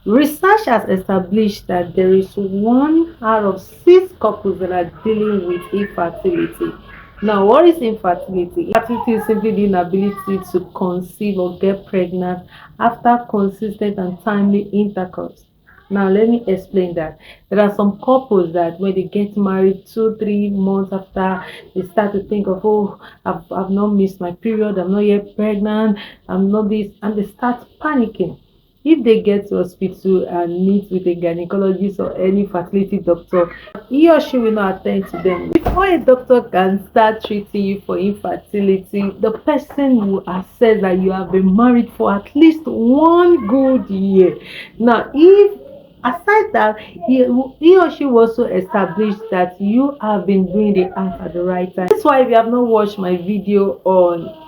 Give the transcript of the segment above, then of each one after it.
Research has established that there is 1 out of 6 couples that are dealing with infertility. Now, what is infertility? Infertility is simply the inability to conceive or get pregnant after consistent and timely intercourse. Now, let me explain that. There are some couples that when they get married 2, 3 months after, they start to think of, oh, I've not missed my period, I'm not yet pregnant, I'm not this, and they start panicking. If they get to hospital and meet with a gynecologist or any fertility doctor, he or she will not attend to them. Before a doctor can start treating you for infertility, the person will assess that you have been married for at least 1 good year. Now, if aside that, he or she will also establish that you have been doing the act at the right time. That's why if you have not watched my video on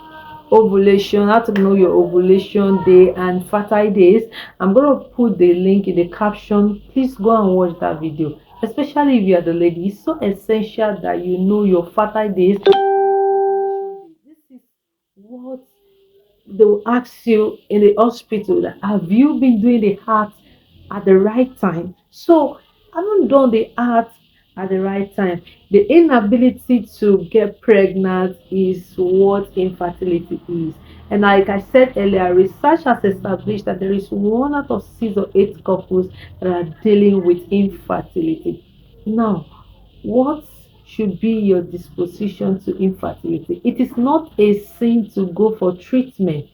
ovulation, how to know your ovulation day and fertile days, I'm going to put the link in the caption. Please go and watch that video, especially if you are the lady. It's so essential that you know your fertile days. This is what they will ask you in the hospital, that have you been doing the heart at the right time? So I haven't done the heart at the right time. The inability to get pregnant is what infertility is. And like I said earlier, research has established that there is 1 out of 6 or 8 couples that are dealing with infertility. Now, what should be your disposition to infertility? It is not a sin to go for treatment.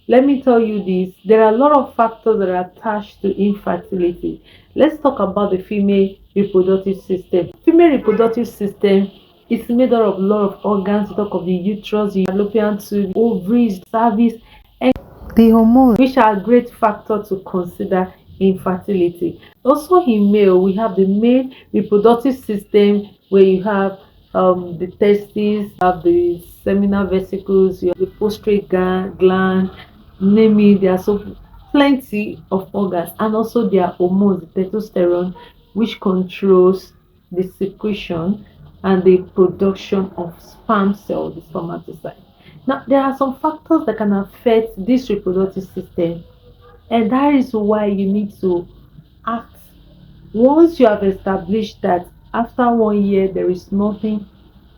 Let me tell you this, there are a lot of factors that are attached to infertility. Let's talk about the female reproductive system. Female reproductive system is made up of a lot of organs. We talk of the uterus, the fallopian tube, ovaries, cervix, and the hormones, which are a great factor to consider infertility. Also in male, we have the male reproductive system, where you have the testes, have the seminal vesicles, you have the prostate gland, name it. There are so plenty of organs, and also their hormones, the testosterone, which controls the secretion and the production of sperm cell, the spermatocyte. Now, there are some factors that can affect this reproductive system, and that is why you need to act. Once you have established that after 1 year there is nothing,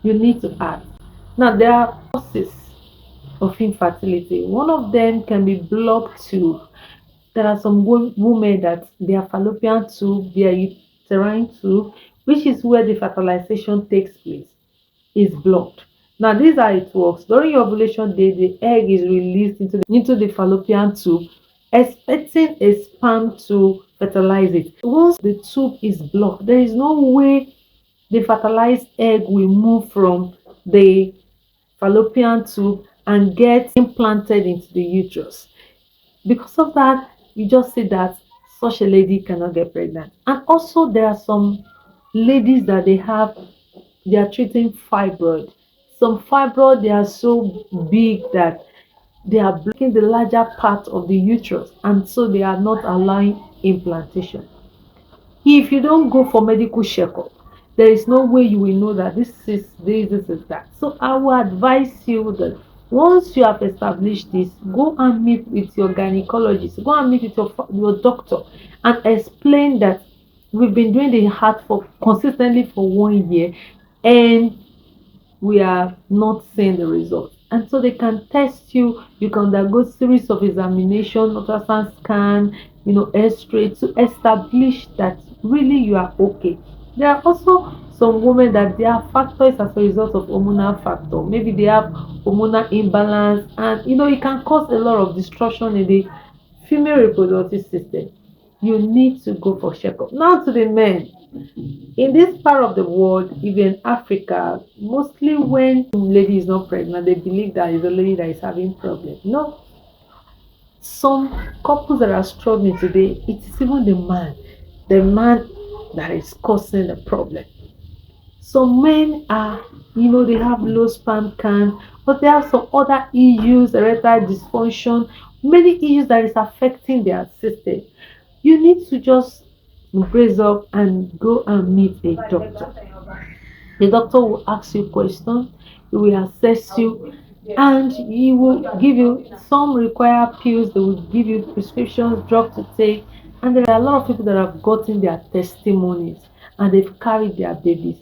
you need to act. Now, there are causes of infertility. One of them can be blocked tube. There are some women that their fallopian tube, their uterine tube, which is where the fertilization takes place, is blocked. Now, this is how it works. During your ovulation day, the egg is released into the fallopian tube, expecting a sperm to fertilize it. Once the tube is blocked, there is no way the fertilized egg will move from the fallopian tube and get implanted into the uterus. Because of that, you just see that such a lady cannot get pregnant. And also, there are some ladies that they are treating fibroid. Some fibroid, they are so big that they are blocking the larger part of the uterus, and so they are not allowing implantation. If you don't go for medical checkup, there is no way you will know that this is that. So I will advise you that once you have established this, go and meet with your gynecologist, go and meet with your doctor, and explain that we've been doing the heart for consistently for 1 year, and we are not seeing the results. And so they can test you. You can undergo series of examination, ultrasound scan, x-ray, to establish that really you are okay. There are also some women that their factor is as a result of hormonal factor. Maybe they have hormonal imbalance, and it can cause a lot of destruction in the female reproductive system. You need to go for checkup. Now, to the men, in this part of the world, even Africa, mostly when lady is not pregnant, they believe that it's the lady that is having problem. No, some couples that are struggling today, it is even the man that is causing the problem. Some men are, they have low sperm count, but they have some other issues, erectile dysfunction, many issues that is affecting their system. You need to just brace up and go and meet a doctor. The doctor will ask you questions, he will assess you, and he will give you some required pills. They will give you prescriptions, drugs to take, And there are a lot of people that have gotten their testimonies and they've carried their babies.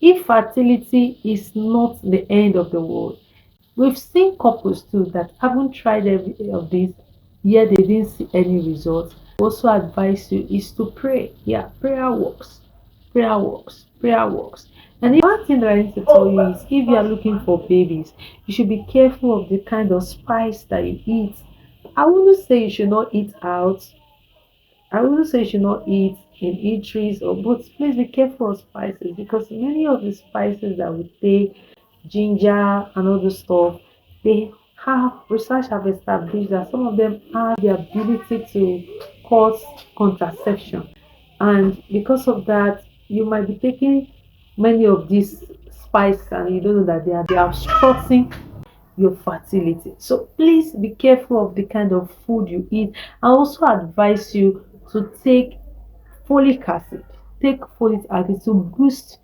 Infertility is not the end of the world. We've seen couples too that haven't tried every of this, yet they didn't see any results. Also advise you is to pray. Yeah, prayer works. Prayer works. Prayer works. And the one thing that I need to tell you is if you are looking for babies, you should be careful of the kind of spice that you eat. I wouldn't say you should not eat out. I wouldn't say you should not eat in eateries or but please be careful of spices because many of the spices that we take, ginger and all the stuff, they have research have established that some of them have the ability to cause contraception. And because of that, you might be taking many of these spices and you don't know that they are obstructing your fertility. So please be careful of the kind of food you eat. I also advise you to take folic acid. Take folic acid to boost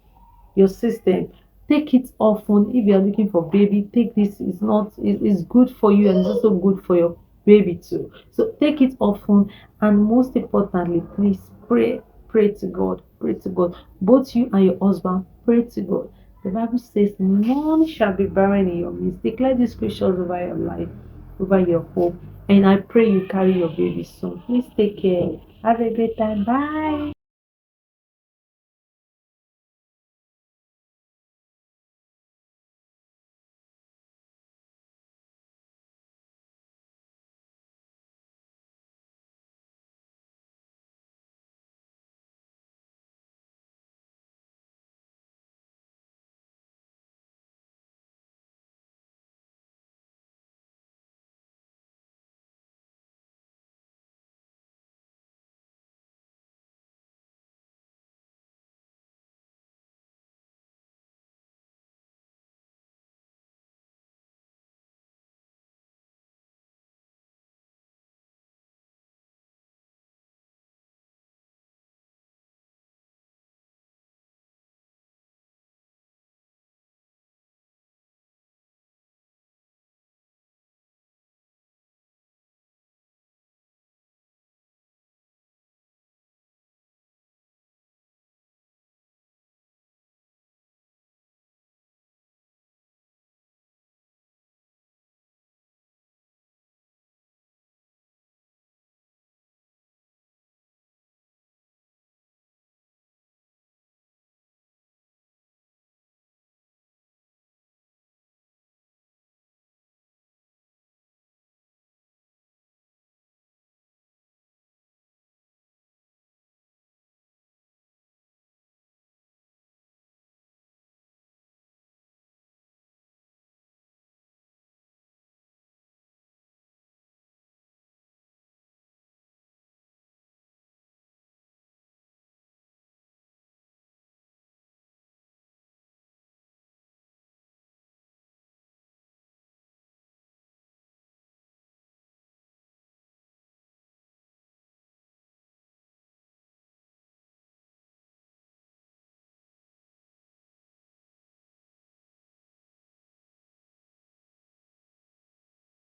your system. Take it often if you are looking for baby. Take this. It's not. It's good for you and it's also good for your baby too. So take it often and most importantly, please pray. Pray to God. Pray to God. Both you and your husband pray to God. The Bible says, "None shall be barren in your midst." Declare these scriptures over your life, over your home, and I pray you carry your baby soon. Please take care. Have a great time. Bye.